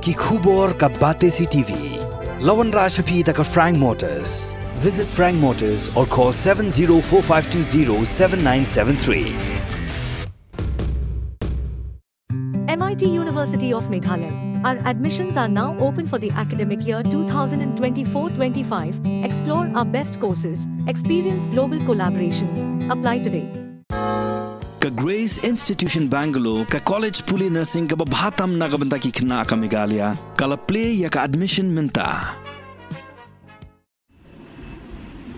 ki khubor ka Bate CTV. Lawan Rajaphi taka Frank Motors. Visit Frank Motors or call 7045207973. MIT University of Meghalaya. Our admissions are now open for the academic year 2024-25. Explore our best courses, experience global collaborations. Apply today. Ka Grace Institution Bangalore ka College Puli Nursing ka babhatam na kabanta ki khna ka Meghalaya kala play ya ka admission minta.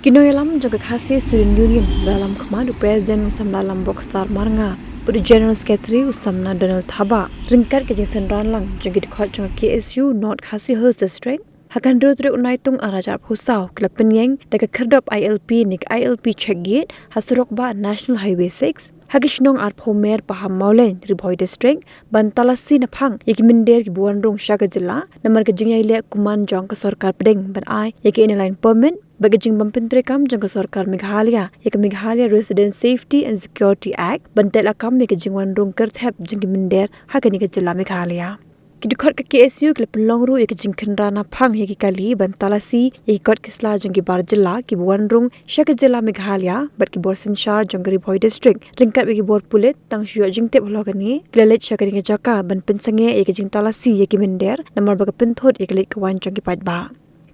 Kinoyalam jaga khasi Student Union dalam kemadu Presiden usam dalam Rockstar Maranga Puri General Secretary usamna Donald Thaba ringkar ke jingsan ranlang jagit khot jang KSU North Khasi Hills District hakan rutri unaitung arajar pusau kelapen yang daga kerdop ILP nik ILP checkgate hasurok ba National Highway 6 hagishnong ar phomer paham maulen Ribhoi District bantalasi naphang yakiminder ki buanrong shaga jilla namar ke jingai le kuman jong ka sarkar pedeng ban ai yaki inline permit bagajing bampintre kam jang ka sarkar Meghalaya yak Meghalaya Resident Safety and Security Act bantela kam me ke jingwan rong kerthep jingiminder hagani ke jilla Meghalaya Kidukot ke KSU ke pelongru ya ke jingkendra na phang ya ki kali bantalasi ya ki kot kisla jang ki bar jilla ki buanrung shaka jilla Meghalaya bat ki bor senshar jang Ribhoi District ringkat ya ki bor pulit tang syu jingtep hologani glalet shaka ring jaka ban pensange ya ki jingtalasi ya ki minder namar baga penthot ya ki let kawan jang ki patba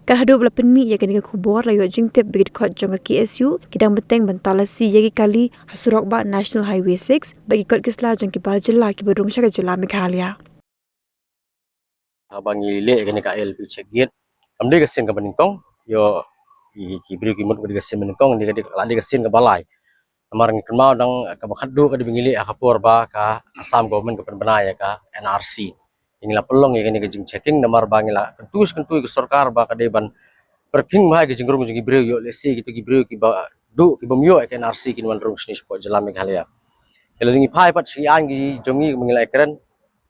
Karhadu bela penmi ya kini khubor layo jingtep bigit khot jang KSU kidang beteng bantalasi ya ki kali hasurok ba National Highway 6 bagi kot kisla jang ki bar jilla ki bodong shaka jilla Meghalaya Abang ile kene ka LP checkgate amde ka sin ka baningkong yo ki bri ki mut ka sin baningkong ni ka ladi ka sin ka balai amarang kenmau dang ka bakhadu ka dibingili akapor ba ka Assam government ka penbanaya ka NRC ingla pelong ya kene ka jing checking namar bangila kentus ka sarkar ba ka deban perking ma ka jingrung jing bri yo lesi gitu ki bri ki ba du ki bamyo ka NRC kin wan rung snis po jala Meghalaya kala dingi phai pat si angi jongi mengila ekran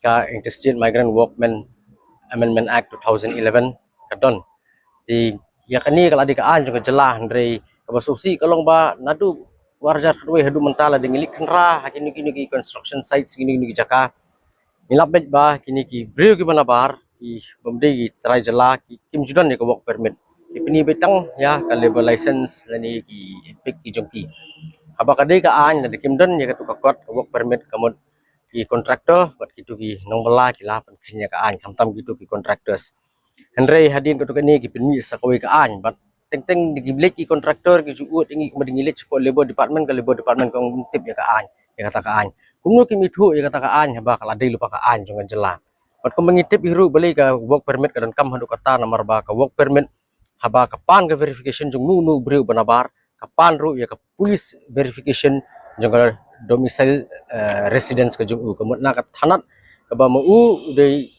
ka Interstate Migrant Workmen Amendment Act 2011 kadon di ya kani kalau adikaan juga jelah ndrei kabasusi kalong ba nadu warjar we hadu mentala de milik kenra kini ki construction sites kini jaka milabet ba kini ki breu ki banabar ki bomde ki try jelah ki kim judan ke work permit ki pini betang ya ka labor license lani ki epic ki jongki haba kadai ka an de kim dan ya ka tukakot work permit kamot ki kontraktor buat gitu ki nong bela ki la kenya ka an kamtam gitu ki contractors Henry hadin ko ni ki pinmi sa kawi ka an but teng di giblek ki kontraktor ki juut ingi ko madingilit ko labor department kong tip ya ka an ya kata ka an kumno ki mithu ya kata ka an ba kala dai lupa ka an jong jela but ko mangitip hiru bali ka work permit ka dan kam hadu kata nomor ba ka work permit haba ka pan ka verification jong nu breu banabar ka pan ru ya ka police verification jong domicile residence ke jung kemut na tanat ke ba mu de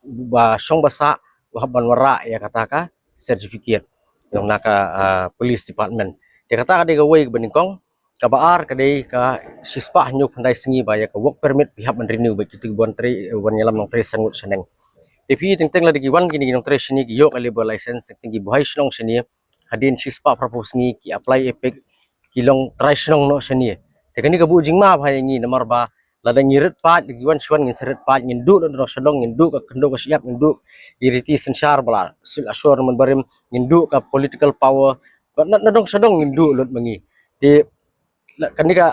ba song basa wahaban wara ya kata ka certificate yang naka police department dia kata ka de way beningkong ka baar ka de ka sispa nyu pandai singi ba ya ka work permit pihak men renew ba kitu bon tri wan yalam nong tri sangut seneng tapi teng la de wan gini nong tri sini ki yo ka labor license tinggi buhai snong sini hadin sispa propose ngi ki apply epic kilong try snong no sini kani ka bu jingma bhai ngi namar ba lada ngirit pat giwan shwan ngin seret pat ngin du no sodong ngin du ka kendo ka siap ngin du iriti sensyar bala sul asur men barim ngin du ka political power na dong sodong ngin du lot mengi di kani ka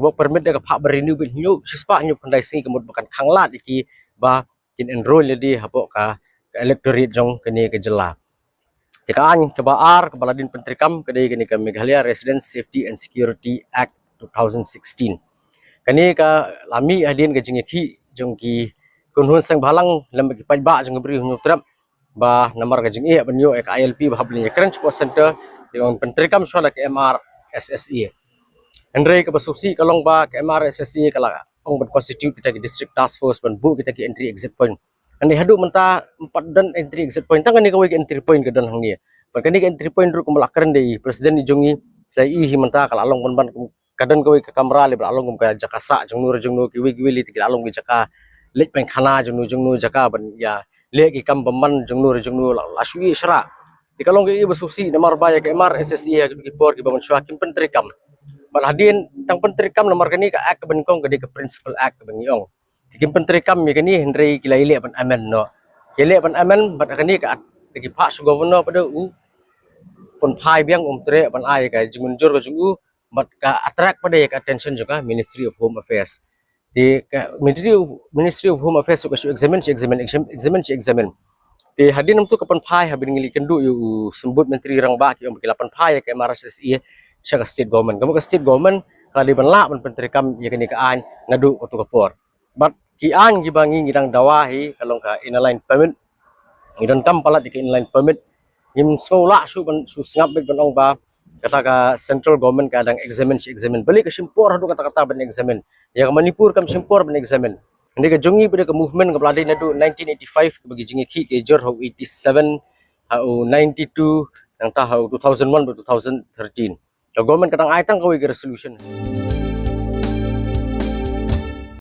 work permit ka phak renew bil nyu sispa nyu pandai sing kemut bakan khanglat iki ba kin enroll di hapo ka electorate jong kani ka jela Tikaan ke baar ke baladin pentrikam kedai kani ka Meghalaya Resident Safety and Security Act 2016 kani ka lami adin ka jingki jongki kunhun sang balang lam ki pajba jong bri hu trap ba namar ka jingi banyo ka ILP ba habli kran support center yung pentrikam sola ke MR SSE Andre ka basusi kalong ba ke MR SSE kala ong ban constitute kita ki district task force ban bu kita ki entry exit point andi hadu menta 4 dan entry exit point tang ni ka entry point ka dan hangi ban kani ka entry point ru kumalakran dei presiden ni jongi sai hi menta kala along ban kadang kau ke kamera lebar along ke jakasa jengnu ki wili ti along ke jaka lek pen khana jengnu jaka ban ya lek ki kam baman jengnu lasui sra di kalong ke basusi namar baya ke MR SSE ki por ki bangun swakim pentrikam ban hadin tang pentrikam namar kani ka ak ban kong ke principal act ban yong ki pentrikam mi kani Henry ki laile ban amen no Kele pan amen bat akani ka tegi pak su governor pada pun phai biang tre pan ai ka jumunjur ka ju bat ka attract pada ka attention juga Ministry of Home Affairs. Di Ministry of Home Affairs ka su examine. Di hadin tu kapan phai habin ngili kendu yu sembut menteri rang ba ki om kilapan phai ka MRSSI sya ka state government. Kamu ka state government kalau di banla pan menteri kam ya kini ka an ngadu otu kapor. But ki an gi bangi ngidang dawahi kalau ka inline permit ngidang kam palat di inline permit yim sekolah su sengap bek banong ba kata ka central government kadang examine balik ke simpor hadu kata-kata ban examine ya Manipur kam simpor ban examine hindi ka jongi pada ke movement ka peladi nadu 1985 ke bagi jingi ki ke jor hau 87 hau 92 yang tah hau 2001 to 2013 the government kadang aitang kawi ke resolution